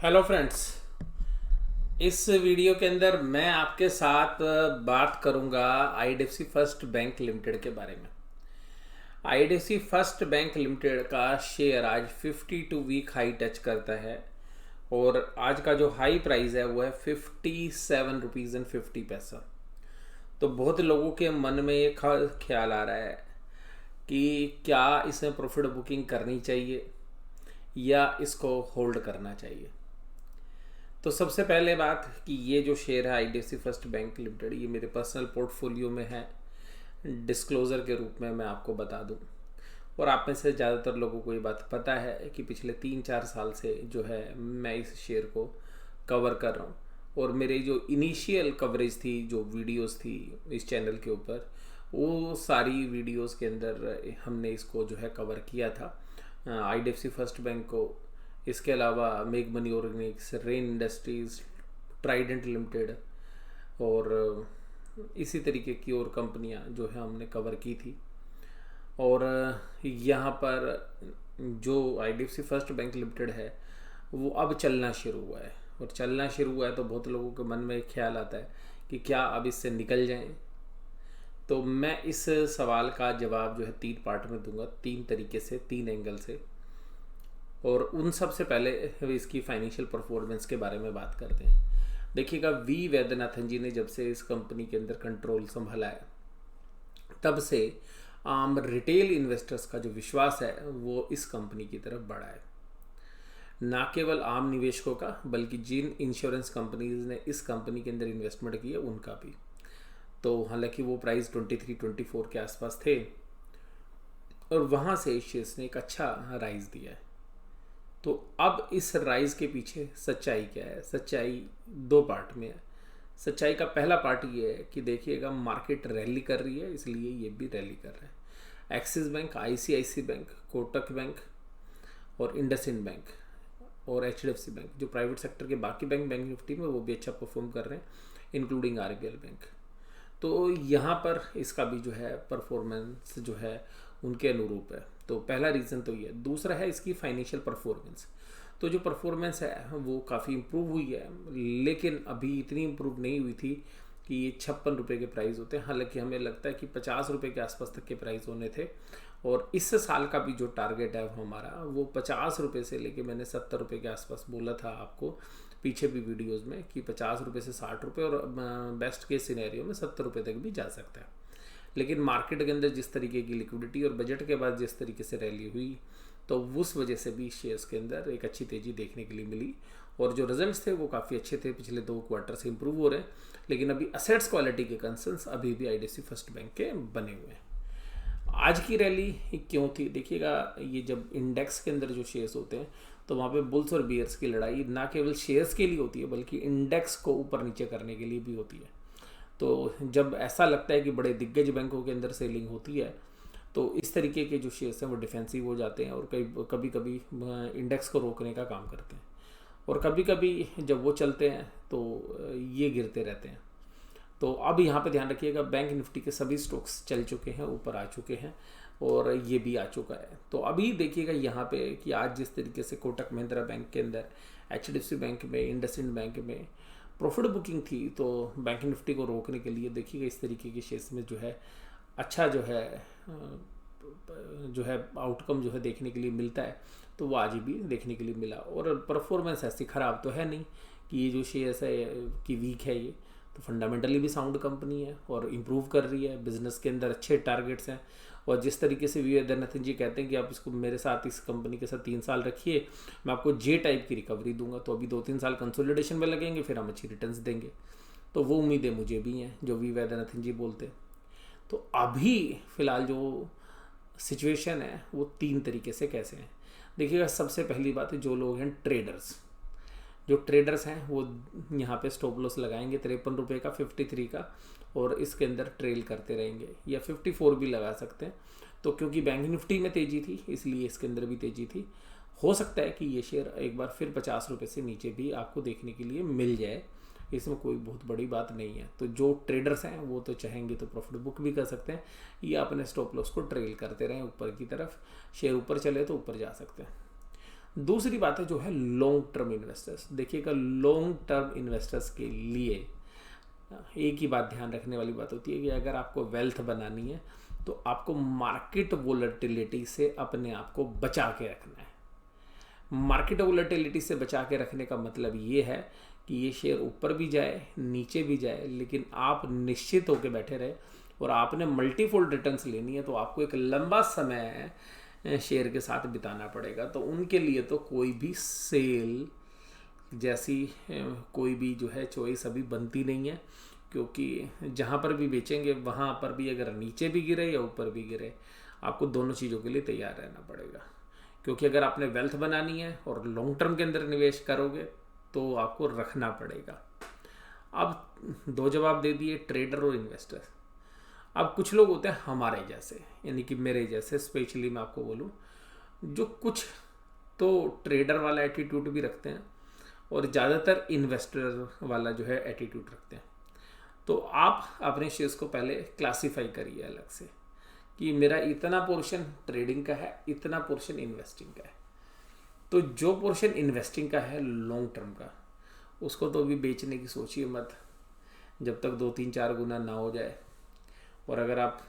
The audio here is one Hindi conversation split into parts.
Hello friends. इस वीडियो के अंदर मैं आपके साथ बात करूंगा आईडीएफसी फर्स्ट बैंक लिमिटेड के बारे में। आईडीएफसी फर्स्ट बैंक लिमिटेड का शेयर आज 52 वीक हाई टच करता है और आज का जो हाई प्राइस है वो है 57 रुपीज़ एंड 50 पैसा। तो बहुत लोगों के मन में ये ख्याल आ रहा है कि क्या इसमें प्रॉफिट बुकिंग करनी चाहिए या इसको होल्ड करना चाहिए। तो सबसे पहले बात कि ये जो शेयर है आईडीएफसी फर्स्ट बैंक लिमिटेड, ये मेरे पर्सनल पोर्टफोलियो में है। डिस्क्लोज़र के रूप में मैं आपको बता दूं, और आप में से ज़्यादातर लोगों को ये बात पता है कि पिछले 3-4 साल से जो है मैं इस शेयर को कवर कर रहा हूँ। और मेरी जो इनिशियल कवरेज थी, जो वीडियोस थी इस चैनल के ऊपर, वो सारी वीडियोस के अंदर हमने इसको जो है कवर किया था, आईडीएफसी फर्स्ट बैंक को। इसके अलावा make money Organics, rain industries, Trident limited और इसी तरीके की और कंपनियां जो है हमने कवर की थी। और यहाँ पर जो आईडीएफसी फर्स्ट बैंक लिमिटेड है वो अब चलना शुरू हुआ है, और चलना शुरू हुआ है तो बहुत लोगों के मन में ख्याल आता है कि क्या अब इससे निकल जाएं। तो मैं इस सवाल का जवाब जो है 3 पार्ट में दूंगा, 3 तरीके से, 3 एंगल से। और उन सब से पहले इसकी फाइनेंशियल परफॉर्मेंस के बारे में बात करते हैं। देखिएगा, वी वैद्यनाथन जी ने जब से इस कंपनी के अंदर कंट्रोल संभाला है, तब से आम रिटेल इन्वेस्टर्स का जो विश्वास है वो इस कंपनी की तरफ बढ़ा है। ना केवल आम निवेशकों का, बल्कि जिन इंश्योरेंस कंपनीज ने इस कंपनी के अंदर इन्वेस्टमेंट की है उनका भी। तो हालांकि वो प्राइस 23-24 के आसपास थे, और वहाँ से शेयर्स ने एक अच्छा राइज दिया है। तो अब इस राइज के पीछे सच्चाई क्या है? सच्चाई 2 पार्ट में है। सच्चाई का पहला पार्ट ये है कि देखिएगा, मार्केट रैली कर रही है, इसलिए ये भी रैली कर रहा है। Axis bank, ICICI bank, Kotak bank और इंडसइंड बैंक और एचडीएफसी बैंक, जो प्राइवेट सेक्टर के बाकी बैंक निफ्टी में, वो भी अच्छा परफॉर्म कर रहे हैं, इंक्लूडिंग आरबीएल बैंक। तो यहाँ पर इसका भी जो है परफॉर्मेंस जो है उनके अनुरूप है। तो पहला रीज़न तो ये। दूसरा है इसकी फाइनेंशियल परफॉर्मेंस। तो जो परफॉर्मेंस है वो काफ़ी इम्प्रूव हुई है, लेकिन अभी इतनी इम्प्रूव नहीं हुई थी कि ये 56 रुपये के प्राइस होते हैं। हालांकि हमें लगता है कि 50 रुपये के आसपास तक के प्राइस होने थे। और इस साल का भी जो टारगेट है हमारा, वो 50 रुपये से लेके, मैंने 70 रुपये के आसपास बोला था आपको पीछे भी वीडियोज़ में, कि 50 रुपये से 60 रुपये, और बेस्ट केस सिनेरियो में 70 रुपये तक भी जा सकता है। लेकिन मार्केट के अंदर जिस तरीके की लिक्विडिटी और बजट के बाद जिस तरीके से रैली हुई, तो उस वजह से भी शेयर्स के अंदर एक अच्छी तेज़ी देखने के लिए मिली। और जो रिजल्ट्स थे वो काफ़ी अच्छे थे, पिछले 2 क्वार्टर से इंप्रूव हो रहे हैं। लेकिन अभी असेट्स क्वालिटी के कंसर्न्स अभी भी आईडीएफसी फर्स्ट बैंक के बने हुए हैं। आज की रैली क्यों थी? देखिएगा, ये जब इंडेक्स के अंदर जो शेयर्स होते हैं, तो वहाँ पे बुल्स और बियर्स की लड़ाई ना केवल शेयर्स के लिए होती है, बल्कि इंडेक्स को ऊपर नीचे करने के लिए भी होती है। तो जब ऐसा लगता है कि बड़े दिग्गज बैंकों के अंदर सेलिंग होती है, तो इस तरीके के जो शेयर्स हैं वो डिफेंसिव हो जाते हैं, और कभी कभी इंडेक्स को रोकने का काम करते हैं। और कभी कभी जब वो चलते हैं तो ये गिरते रहते हैं। तो अब यहाँ पे ध्यान रखिएगा, बैंक निफ्टी के सभी स्टॉक्स चल चुके हैं, ऊपर आ चुके हैं, और ये भी आ चुका है। तो अभी देखिएगा यहाँ पे कि आज जिस तरीके से कोटक महिंद्रा बैंक के अंदर, एचडीएफसी बैंक में, इंडसइंड बैंक में प्रॉफिट बुकिंग थी, तो बैंक निफ्टी को रोकने के लिए देखिएगा इस तरीके के शेयर्स में जो है अच्छा जो है आउटकम जो है देखने के लिए मिलता है। तो वो आज भी देखने के लिए मिला। और परफॉर्मेंस ऐसी ख़राब तो है नहीं कि ये जो शेयर्स है कि वीक है। ये तो फंडामेंटली भी साउंड कंपनी है और इम्प्रूव कर रही है, बिजनेस के अंदर अच्छे टारगेट्स हैं। और जिस तरीके से वी वैद्यनाथन जी कहते हैं कि आप इसको मेरे साथ, इस कंपनी के साथ 3 साल रखिए, मैं आपको जे टाइप की रिकवरी दूंगा। तो अभी 2-3 साल कंसोलिडेशन में लगेंगे, फिर हम अच्छी रिटर्न्स देंगे। तो वो उम्मीदें मुझे भी हैं जो वी वैद्यनाथन जी बोलते हैं। तो अभी फ़िलहाल जो सिचुएशन है वो 3 तरीके से कैसे हैं। देखिएगा, सबसे पहली बात है, जो लोग हैं ट्रेडर्स, जो ट्रेडर्स हैं वो यहाँ पे स्टॉप लॉस लगाएंगे 53 रुपये का, 53 का, और इसके अंदर ट्रेल करते रहेंगे, या 54 भी लगा सकते हैं। तो क्योंकि बैंक निफ्टी में तेज़ी थी, इसलिए इसके अंदर भी तेज़ी थी। हो सकता है कि ये शेयर एक बार फिर 50 रुपये से नीचे भी आपको देखने के लिए मिल जाए, इसमें कोई बहुत बड़ी बात नहीं है। तो जो ट्रेडर्स हैं वो तो चाहेंगे तो प्रॉफिट बुक भी कर सकते हैं, या अपने स्टॉप लॉस को ट्रेल करते रहें ऊपर की तरफ। शेयर ऊपर चले तो ऊपर जा सकते हैं। दूसरी बात है जो है लॉन्ग टर्म इन्वेस्टर्स। देखिएगा, लॉन्ग टर्म इन्वेस्टर्स के लिए एक ही बात ध्यान रखने वाली बात होती है कि अगर आपको वेल्थ बनानी है तो आपको मार्केट वोलेटिलिटी से अपने आप को बचा के रखना है। मार्केट वोलेटिलिटी से बचा के रखने का मतलब ये है कि ये शेयर ऊपर भी जाए नीचे भी जाए, लेकिन आप निश्चित होकर बैठे रहे और आपने मल्टीफोल्ड रिटर्न्स लेनी है तो आपको एक लंबा समय शेयर के साथ बिताना पड़ेगा। तो उनके लिए तो कोई भी सेल जैसी कोई भी जो है चॉइस अभी बनती नहीं है, क्योंकि जहाँ पर भी बेचेंगे वहाँ पर भी अगर नीचे भी गिरे या ऊपर भी गिरे, आपको दोनों चीज़ों के लिए तैयार रहना पड़ेगा। क्योंकि अगर आपने वेल्थ बनानी है और लॉन्ग टर्म के अंदर निवेश करोगे तो आपको रखना पड़ेगा। अब दो जवाब दे दिए, ट्रेडर और इन्वेस्टर। अब कुछ लोग होते हैं हमारे जैसे, यानी कि मेरे जैसे, स्पेशली मैं आपको बोलूँ, जो कुछ तो ट्रेडर वाला एटीट्यूड भी रखते हैं और ज़्यादातर इन्वेस्टर वाला जो है एटीट्यूड रखते हैं। तो आप अपने शेयर्स को पहले क्लासीफाई करिए अलग से कि मेरा इतना पोर्शन ट्रेडिंग का है, इतना पोर्शन इन्वेस्टिंग का है। तो जो पोर्शन इन्वेस्टिंग का है लॉन्ग टर्म का, उसको तो अभी बेचने की सोचिए मत जब तक 2-3-4 गुना ना हो जाए। और अगर आप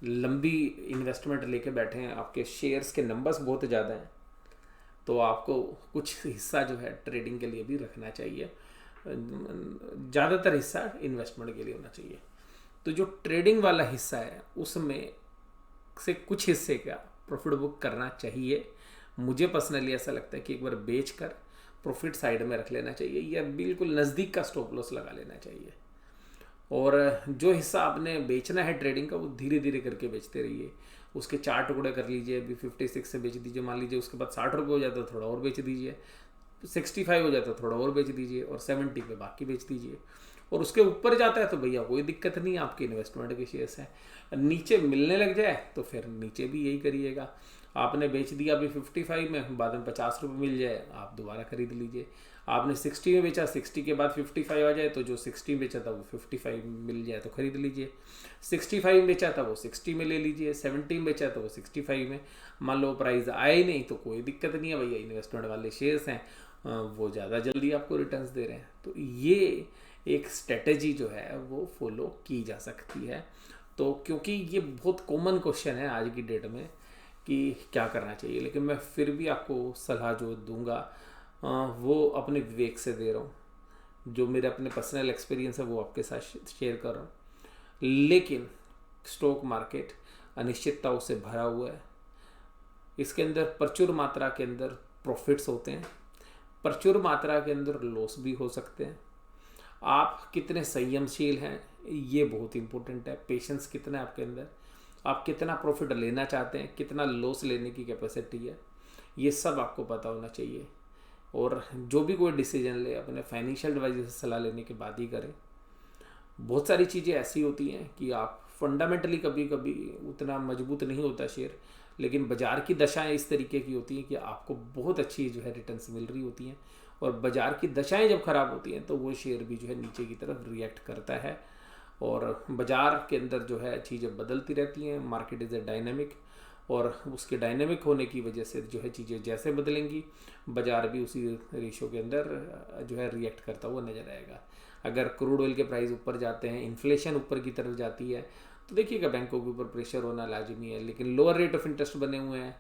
लंबी इन्वेस्टमेंट लेके बैठे हैं, आपके शेयर्स के नंबर्स बहुत ज़्यादा हैं, तो आपको कुछ हिस्सा जो है ट्रेडिंग के लिए भी रखना चाहिए। ज़्यादातर हिस्सा इन्वेस्टमेंट के लिए होना चाहिए। तो जो ट्रेडिंग वाला हिस्सा है उसमें से कुछ हिस्से का प्रॉफिट बुक करना चाहिए। मुझे पर्सनली ऐसा लगता है कि एक बार बेच कर प्रॉफिट साइड में रख लेना चाहिए या बिल्कुल नज़दीक का स्टॉप लॉस लगा लेना चाहिए। और जो हिस्सा आपने बेचना है ट्रेडिंग का, वो धीरे धीरे करके बेचते रहिए। उसके 4 टुकड़े कर लीजिए, अभी 56 से बेच दीजिए मान लीजिए, उसके बाद 60 रुपये हो जाता है थोड़ा और बेच दीजिए, 65 हो जाता है थोड़ा और बेच दीजिए, और 70 पे बाकी बेच दीजिए। और उसके ऊपर जाता है तो भैया कोई दिक्कत नहीं, आपके इन्वेस्टमेंट के शेयर्स हैं। नीचे मिलने लग जाए तो फिर नीचे भी यही करिएगा। आपने बेच दिया अभी 55 में, बाद में 50 रुपये मिल जाए, आप दोबारा खरीद लीजिए। आपने 60 में बेचा, 60 के बाद 55 आ जाए तो जो 60 में बेचा था वो 55 मिल जाए तो खरीद लीजिए। 65 में बेचा था वो 60 में ले लीजिए। 70 में बेचा था वो 65 में। मान लो प्राइस आया ही नहीं तो कोई दिक्कत नहीं है भैया, इन्वेस्टमेंट वाले शेयर्स हैं वो ज़्यादा जल्दी आपको रिटर्न्स दे रहे हैं। तो ये एक स्ट्रेटेजी जो है वो फॉलो की जा सकती है। तो क्योंकि ये बहुत कॉमन क्वेश्चन है आज की डेट में कि क्या करना चाहिए, लेकिन मैं फिर भी आपको सलाह जो दूंगा वो अपने विवेक से दे रहा हूँ। जो मेरे अपने पर्सनल एक्सपीरियंस है वो आपके साथ शेयर कर रहा हूँ। लेकिन स्टॉक मार्केट अनिश्चितताओं से भरा हुआ है। इसके अंदर प्रचुर मात्रा के अंदर प्रॉफिट्स होते हैं, प्रचुर मात्रा के अंदर लॉस भी हो सकते हैं। आप कितने संयमशील हैं ये बहुत इंपॉर्टेंट है। पेशेंस कितना है आपके अंदर, आप कितना प्रॉफिट लेना चाहते हैं, कितना लॉस लेने की कैपेसिटी है, ये सब आपको पता होना चाहिए। और जो भी कोई डिसीजन ले अपने फाइनेंशियल एडवाइजर से सलाह लेने के बाद ही करें। बहुत सारी चीज़ें ऐसी होती हैं कि आप फंडामेंटली कभी कभी उतना मजबूत नहीं होता शेयर, लेकिन बाज़ार की दशाएं इस तरीके की होती हैं कि आपको बहुत अच्छी जो है रिटर्न्स मिल रही होती हैं। और बाज़ार की दशाएं जब ख़राब होती हैं तो वो शेयर भी जो है नीचे की तरफ रिएक्ट करता है। और बाज़ार के अंदर जो है चीज़ें बदलती रहती हैं। मार्केट इज़ ए डायनेमिक, और उसके डायनेमिक होने की वजह से जो है चीज़ें जैसे बदलेंगी बाज़ार भी उसी रेशो के अंदर जो है रिएक्ट करता हुआ नज़र आएगा। अगर क्रूड ऑयल के प्राइस ऊपर जाते हैं, इन्फ्लेशन ऊपर की तरफ जाती है, तो देखिएगा बैंकों के ऊपर प्रेशर होना लाजमी है। लेकिन लोअर रेट ऑफ इंटरेस्ट बने हुए हैं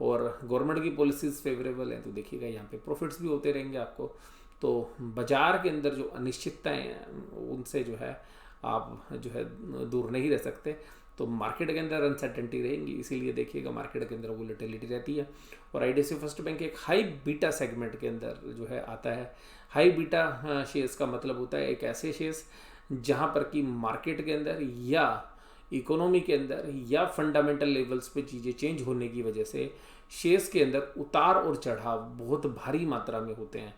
और गवर्नमेंट की पॉलिसीज़ फेवरेबल हैं, तो देखिएगा यहाँ पे प्रॉफिट्स भी होते रहेंगे आपको। तो बाज़ार के अंदर जो अनिश्चितताएँ हैं उनसे जो है आप जो है दूर नहीं रह सकते। तो मार्केट के अंदर अनसर्टेनिटी रहेंगी, इसीलिए देखिएगा मार्केट के अंदर वोलेटिलिटी रहती है। और आईडीएफसी फर्स्ट बैंक एक हाई बीटा सेगमेंट के अंदर जो है आता है। हाई बीटा शेयर्स का मतलब होता है एक ऐसे शेयर्स जहां पर कि मार्केट के अंदर या इकोनॉमी के अंदर या फंडामेंटल लेवल्स पे चीज़ें चेंज होने की वजह से शेयर्स के अंदर उतार और चढ़ाव बहुत भारी मात्रा में होते हैं।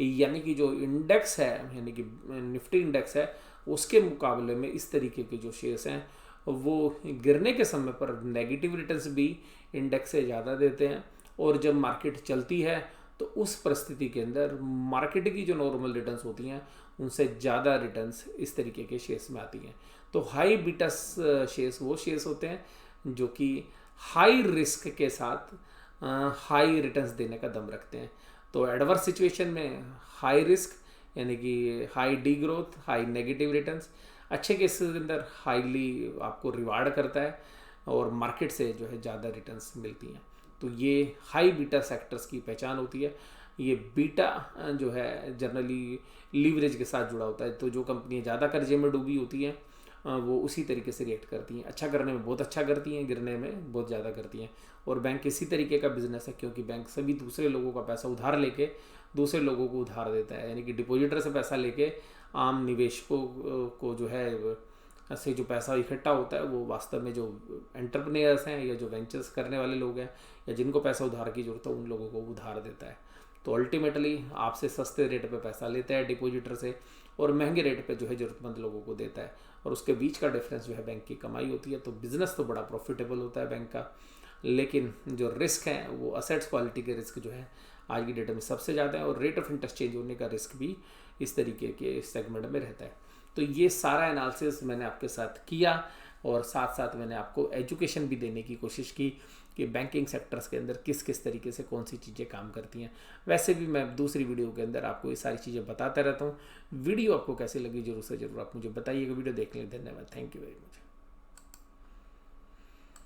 यानी कि जो इंडेक्स है, यानी कि निफ्टी इंडेक्स है, उसके मुकाबले में इस तरीके के जो शेयर्स हैं वो गिरने के समय पर नेगेटिव रिटर्न्स भी इंडेक्स से ज़्यादा देते हैं। और जब मार्केट चलती है तो उस परिस्थिति के अंदर मार्केट की जो नॉर्मल रिटर्न्स होती हैं उनसे ज़्यादा रिटर्न्स इस तरीके के शेयर्स में आती हैं। तो हाई बीटा शेयर्स वो शेयर्स होते हैं जो कि हाई रिस्क के साथ हाई रिटर्न्स देने का दम रखते हैं। तो एडवर्स सिचुएशन में हाई रिस्क यानी कि high D growth, high negative returns, अच्छे केसेस के अंदर हाईली आपको रिवार्ड करता है और मार्केट से जो है ज़्यादा रिटर्न्स मिलती हैं। तो ये हाई बीटा सेक्टर्स की पहचान होती है। ये बीटा जो है जनरली लीवरेज के साथ जुड़ा होता है। तो जो कंपनियां ज़्यादा कर्जे में डूबी होती हैं वो उसी तरीके से रिएक्ट करती हैं। अच्छा करने में बहुत अच्छा करती हैं, गिरने में बहुत ज़्यादा करती हैं। और बैंक इसी तरीके का बिजनेस है, क्योंकि बैंक सभी दूसरे लोगों का पैसा उधार लेके दूसरे लोगों को उधार देता है। यानी कि डिपॉजिटर से पैसा लेके आम निवेशकों को जो है से जो पैसा इकट्ठा होता है वो वास्तव में जो एंटरप्रेन्योर्स हैं या जो वेंचर्स करने वाले लोग हैं या जिनको पैसा उधार की जरूरत है उन लोगों को उधार देता है। तो अल्टीमेटली आपसे सस्ते रेट पे पैसा लेता है डिपॉजिटर से और महंगे रेट पे जो है ज़रूरतमंद लोगों को देता है, और उसके बीच का डिफरेंस जो है बैंक की कमाई होती है। तो बिज़नेस तो बड़ा प्रॉफिटेबल होता है बैंक का, लेकिन जो रिस्क है वो असेट्स क्वालिटी के रिस्क जो है आज की डेट में सबसे ज़्यादा है, और रेट ऑफ इंटरेस्ट चेंज होने का रिस्क भी इस तरीके के सेगमेंट में रहता है। तो ये सारा एनालिसिस मैंने आपके साथ किया और साथ साथ मैंने आपको एजुकेशन भी देने की कोशिश की कि बैंकिंग सेक्टर्स के अंदर किस किस तरीके से कौन सी चीज़ें काम करती हैं। वैसे भी मैं दूसरी वीडियो के अंदर आपको ये सारी चीज़ें बताता रहता हूँ। वीडियो आपको कैसी लगी जरूर से ज़रूर आप मुझे बताइएगा। वीडियो देखने के लिए धन्यवाद। Thank you very much.